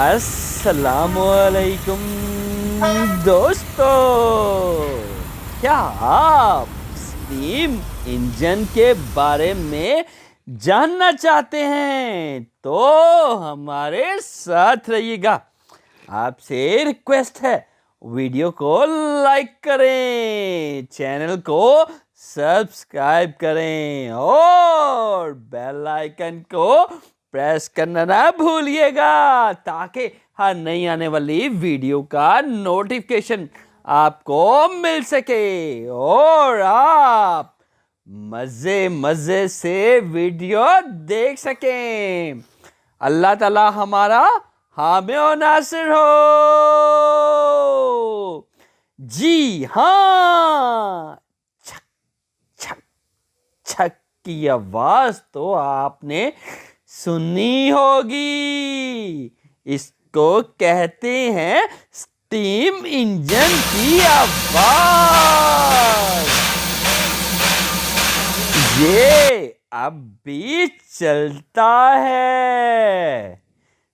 السلام علیکم دوستو، کیا آپ اسٹیم انجن کے بارے میں جاننا چاہتے ہیں تو ہمارے ساتھ رہیے گا۔ آپ سے ریکویسٹ ہے ویڈیو کو لائک کریں، چینل کو سبسکرائب کریں اور بیل آئیکن کو پریس کرنا نہ بھولیے گا تاکہ ہر نئی آنے والی ویڈیو کا نوٹیفیکیشن آپ کو مل سکے اور آپ مزے سے ویڈیو دیکھ سکیں۔ اللہ تعالی ہمارا حامی و ناصر ہو۔ جی ہاں، چھک چھک چھک کی آواز تو آپ نے سنی ہوگی، اس کو کہتے ہیں اسٹیم انجن کی آواز۔ یہ اب بھی چلتا ہے۔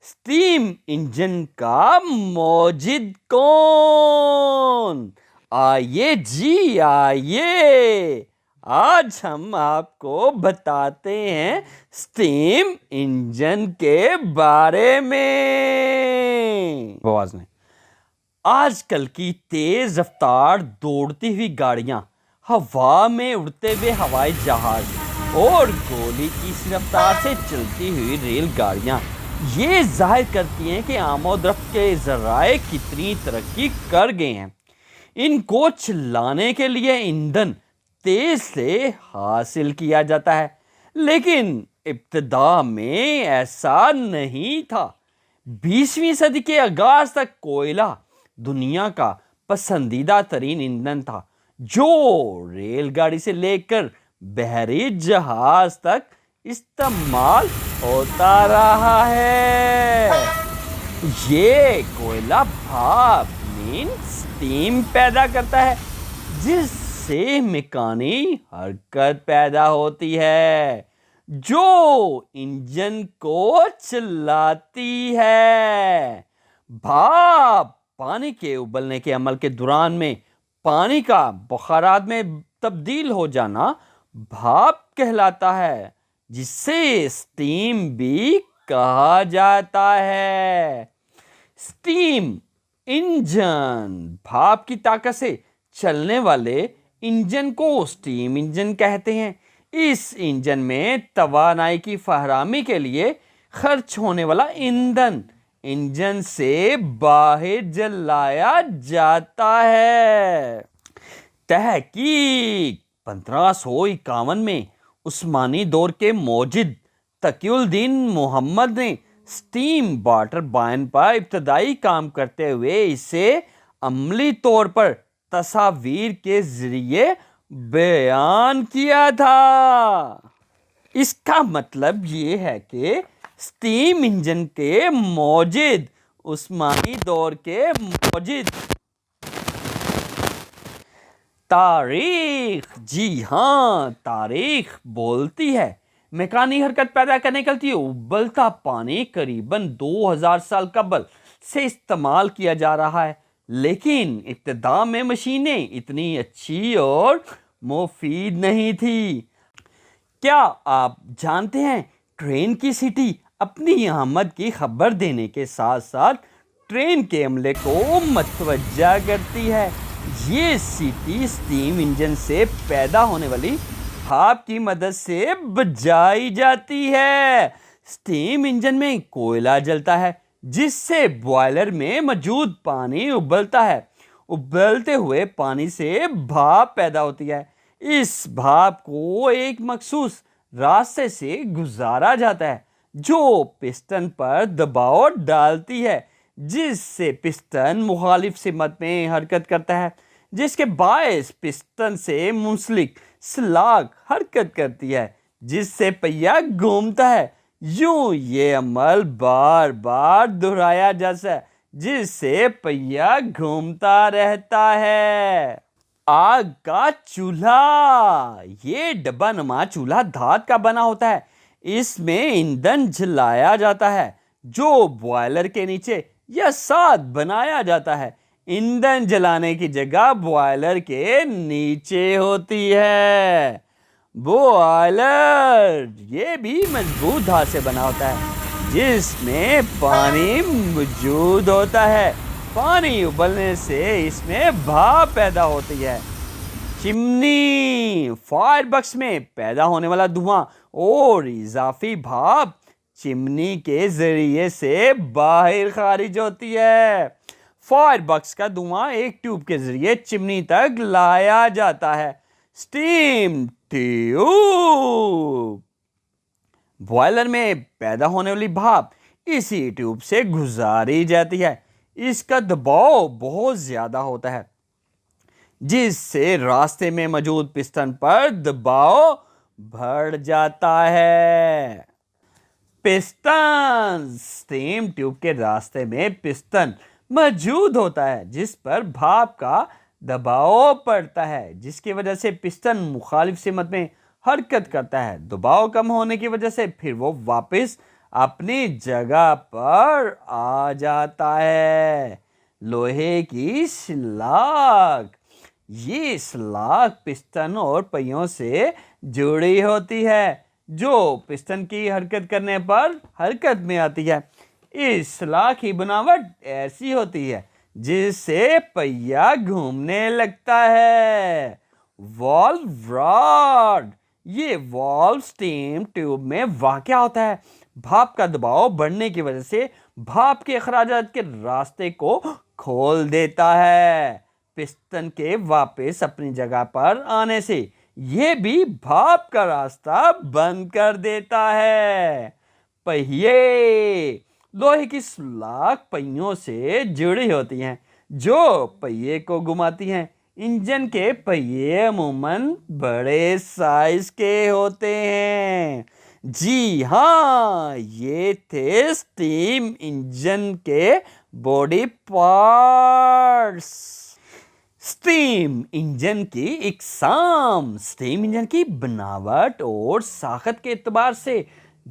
اسٹیم انجن کا موجد کون؟ آئیے جی آئیے، آج ہم آپ کو بتاتے ہیں اسٹیم انجن کے بارے میں۔ آج کل کی تیز رفتار دوڑتی ہوئی گاڑیاں، ہوا میں اڑتے ہوئے ہوائی جہاز اور گولی کی رفتار سے چلتی ہوئی ریل گاڑیاں یہ ظاہر کرتی ہیں کہ آمد و رفت کے ذرائع کتنی ترقی کر گئے ہیں۔ ان کو چلانے کے لیے ایندھن تیز سے حاصل کیا جاتا ہے، لیکن ابتدا میں ایسا نہیں تھا۔ 20ویں صدی کے آغاز تک کوئلہ دنیا کا پسندیدہ ترین ایندھن تھا، جو ریل گاڑی سے لے کر بحری جہاز تک استعمال ہوتا رہا ہے۔ یہ کوئلہ بھاپ اسٹیم پیدا کرتا ہے، جس سے میکانی حرکت پیدا ہوتی ہے جو انجن کو چلاتی ہے۔ بھاپ پانی کے ابلنے کے عمل کے دوران میں پانی کا بخارات میں تبدیل ہو جانا بھاپ کہلاتا ہے، جس سے اسٹیم بھی کہا جاتا ہے۔ اسٹیم انجن بھاپ کی طاقت سے چلنے والے انجن کو اسٹیم انجن کہتے ہیں۔ اس انجن میں توانائی کی فراہمی کے لیے خرچ ہونے والا ایندھن انجن سے باہر جلایا جاتا ہے۔ تحقیق 1551 میں عثمانی دور کے موجد تقی الدین محمد نے اسٹیم واٹر بائن پر ابتدائی کام کرتے ہوئے اسے عملی طور پر تصاویر کے ذریعے بیان کیا تھا۔ اس کا مطلب یہ ہے کہ اسٹیم انجن کے موجد عثمانی دور کے موجد تاریخ، جی ہاں تاریخ بولتی ہے میکانی حرکت پیدا کرنے کے لیے ابلتا پانی قریباً 2000 سال قبل سے استعمال کیا جا رہا ہے، لیکن ابتدا میں مشینیں اتنی اچھی اور مفید نہیں تھی۔ کیا آپ جانتے ہیں ٹرین کی سیٹی اپنی آمد کی خبر دینے کے ساتھ ساتھ ٹرین کے عملے کو متوجہ کرتی ہے؟ یہ سیٹی اسٹیم انجن سے پیدا ہونے والی بھاپ کی مدد سے بجائی جاتی ہے۔ اسٹیم انجن میں کوئلہ جلتا ہے، جس سے بوائلر میں موجود پانی ابلتا ہے۔ ابلتے ہوئے پانی سے بھاپ پیدا ہوتی ہے۔ اس بھاپ کو ایک مخصوص راستے سے گزارا جاتا ہے جو پسٹن پر دباؤ ڈالتی ہے، جس سے پسٹن مخالف سمت میں حرکت کرتا ہے، جس کے باعث پسٹن سے منسلک سلاخ حرکت کرتی ہے، جس سے پہیہ گھومتا ہے۔ یوں یہ عمل بار بار دہرایا جاتا ہے، جس سے پہیہ گھومتا رہتا ہے۔ آگ کا چولہا، یہ ڈبہ نما چولہا دھات کا بنا ہوتا ہے۔ اس میں ایندھن جلایا جاتا ہے جو بوائلر کے نیچے یا ساتھ بنایا جاتا ہے۔ ایندھن جلانے کی جگہ بوائلر کے نیچے ہوتی ہے۔ بوائلر یہ بھی مضبوط دھات سے بنا ہوتا ہے جس میں پانی موجود ہوتا ہے۔ پانی ابلنے سے اس میں بھاپ پیدا ہوتی ہے۔ چمنی فائر بکس میں پیدا ہونے والا دھواں اور اضافی بھاپ چمنی کے ذریعے سے باہر خارج ہوتی ہے۔ فائر بکس کا دھواں ایک ٹیوب کے ذریعے چمنی تک لایا جاتا ہے۔ سٹیم ٹیوب بوائلر میں پیدا ہونے والی بھاپ اسی ٹیوب سے گزاری جاتی ہے۔ اس کا دباؤ بہت زیادہ ہوتا ہے جس سے راستے میں موجود پسٹن پر دباؤ بڑھ جاتا ہے۔ پسٹن سٹیم ٹیوب کے راستے میں پسٹن موجود ہوتا ہے جس پر بھاپ کا دباؤ پڑتا ہے، جس کی وجہ سے پسٹن مخالف سمت میں حرکت کرتا ہے۔ دباؤ کم ہونے کی وجہ سے پھر وہ واپس اپنی جگہ پر آ جاتا ہے۔ لوہے کی سلاک یہ سلاک پسٹن اور پہیوں سے جڑی ہوتی ہے جو پسٹن کی حرکت کرنے پر حرکت میں آتی ہے۔ اس سلاک کی بناوٹ ایسی ہوتی ہے جس سے پہیا گھومنے لگتا ہے۔ والو راڈ یہ والو سٹیم ٹیوب میں واقع ہوتا ہے۔ بھاپ کا دباؤ بڑھنے کی وجہ سے بھاپ کے اخراجات کے راستے کو کھول دیتا ہے۔ پسٹن کے واپس اپنی جگہ پر آنے سے یہ بھی بھاپ کا راستہ بند کر دیتا ہے۔ پہیے لوہے کی سلاک پہیوں سے جڑی ہوتی ہیں جو پہیے کو گھماتی ہیں۔ انجن کے پہیے عموماً بڑے سائز کے ہوتے ہیں۔ جی ہاں، یہ تھے سٹیم انجن کے باڈی پارٹس۔ سٹیم انجن کی اقسام سٹیم انجن کی بناوٹ اور ساخت کے اعتبار سے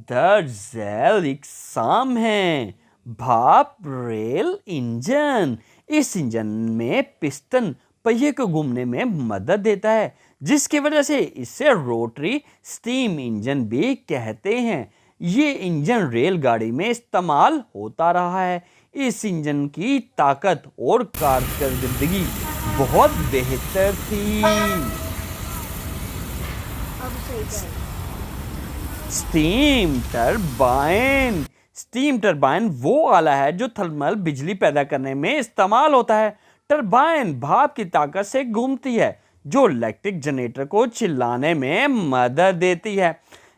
درج ذیل اقسام ہیں۔ بھاپ ریل انجن اس انجن میں پسٹن پہیے کو گھومنے میں مدد دیتا ہے جس کی وجہ سے اسے روٹری سٹیم انجن بھی کہتے ہیں۔ یہ انجن ریل گاڑی میں استعمال ہوتا رہا ہے۔ اس انجن کی طاقت اور کارکردگی بہت بہتر تھی۔ سٹیم ٹربائن سٹیم ٹربائن وہ آلہ ہے جو تھرمل بجلی پیدا کرنے میں استعمال ہوتا ہے۔ ٹربائن بھاپ کی طاقت سے گھومتی ہے جو الیکٹرک جنریٹر کو چلانے میں مدد دیتی ہے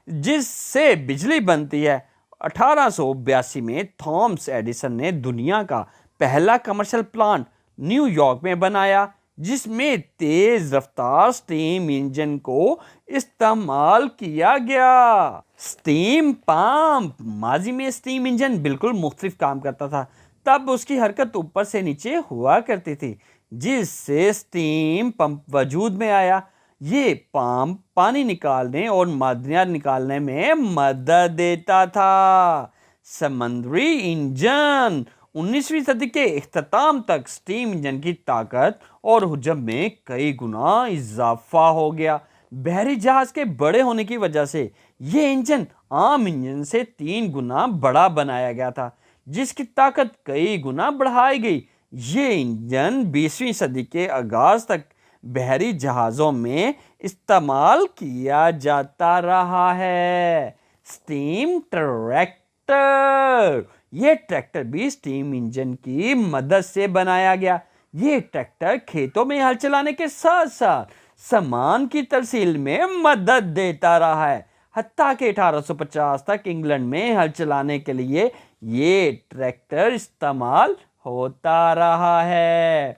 جس سے بجلی بنتی ہے۔ 1882 میں تھامس ایڈیسن نے دنیا کا پہلا کمرشل پلانٹ نیو یارک میں بنایا جس میں تیز رفتار سٹیم انجن کو استعمال کیا گیا۔ سٹیم پمپ ماضی میں سٹیم انجن بالکل مختلف کام کرتا تھا۔ تب اس کی حرکت اوپر سے نیچے ہوا کرتی تھی جس سے سٹیم پمپ وجود میں آیا۔ یہ پمپ پانی نکالنے اور معدنیات نکالنے میں مدد دیتا تھا۔ سمندری انجن 19ویں صدی کے اختتام تک سٹیم انجن کی طاقت اور حجم میں کئی گنا اضافہ ہو گیا۔ بحری جہاز کے بڑے ہونے کی وجہ سے یہ انجن عام انجن سے 3 گنا بڑا بنایا گیا تھا جس کی طاقت کئی گنا بڑھائی گئی۔ یہ انجن 20ویں صدی کے آغاز تک بحری جہازوں میں استعمال کیا جاتا رہا ہے۔ سٹیم ٹریکٹر یہ ٹریکٹر بھی سٹیم انجن کی مدد سے بنایا گیا۔ یہ ٹریکٹر کھیتوں میں ہل چلانے کے ساتھ ساتھ سامان کی ترسیل میں مدد دیتا رہا ہے، حتیٰ کہ 1850 تک انگلینڈ میں ہل چلانے کے لیے یہ ٹریکٹر استعمال ہوتا رہا ہے۔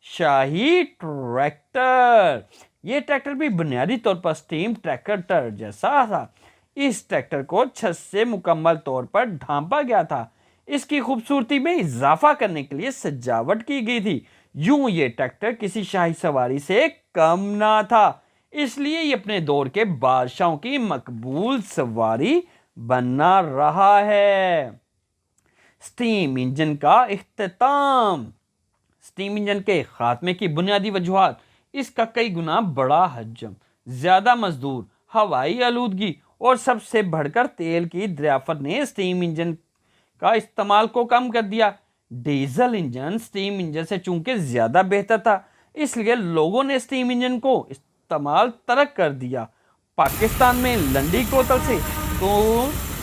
شاہی ٹریکٹر یہ ٹریکٹر بھی بنیادی طور پر سٹیم ٹریکٹر جیسا تھا۔ اس ٹریکٹر کو چھت سے مکمل طور پر ڈھانپا گیا تھا۔ اس کی خوبصورتی میں اضافہ کرنے کے لیے سجاوٹ کی گئی تھی۔ یوں یہ ٹریکٹر کسی شاہی سواری سے کم نہ تھا، اس لیے یہ اپنے دور کے بادشاہوں کی مقبول سواری بنا رہا ہے۔ اسٹیم انجن کا اختتام۔ اسٹیم انجن کے خاتمے کی بنیادی وجوہات: اس کا کئی گنا بڑا حجم، زیادہ مزدور، ہوائی آلودگی اور سب سے بڑھ کر تیل کی دریافت نے اسٹیم انجن کا استعمال کو کم کر دیا۔ ڈیزل انجن اسٹیم انجن سے چونکہ زیادہ بہتر تھا، اس لیے لوگوں نے اسٹیم انجن کو استعمال ترک کر دیا۔ پاکستان میں لنڈی کوتل سے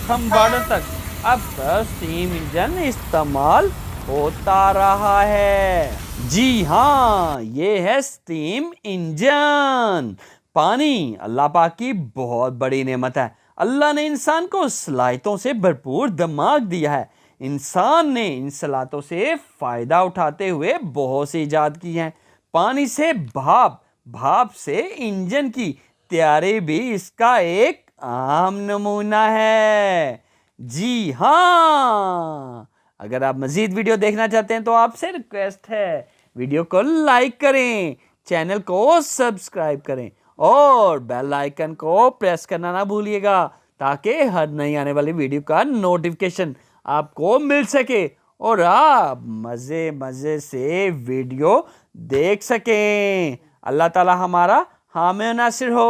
کھمباڑا تک اب تک اسٹیم انجن استعمال ہوتا رہا ہے۔ جی ہاں، یہ ہے اسٹیم انجن۔ پانی اللہ پاک کی بہت بڑی نعمت ہے۔ اللہ نے انسان کو صلاحیتوں سے بھرپور دماغ دیا ہے۔ انسان نے ان صلاحیتوں سے فائدہ اٹھاتے ہوئے بہت سی ایجاد کی ہیں۔ پانی سے بھاپ سے انجن کی تیاری بھی اس کا ایک عام نمونہ ہے۔ جی ہاں، اگر آپ مزید ویڈیو دیکھنا چاہتے ہیں تو آپ سے ریکویسٹ ہے ویڈیو کو لائک کریں، چینل کو سبسکرائب کریں اور بیل آئیکن کو پریس کرنا نہ بھولیے گا تاکہ ہر نئی آنے والی ویڈیو کا نوٹیفیکیشن آپ کو مل سکے اور آپ مزے سے ویڈیو دیکھ سکیں۔ اللہ تعالی ہمارا حامی و ناصر ہو۔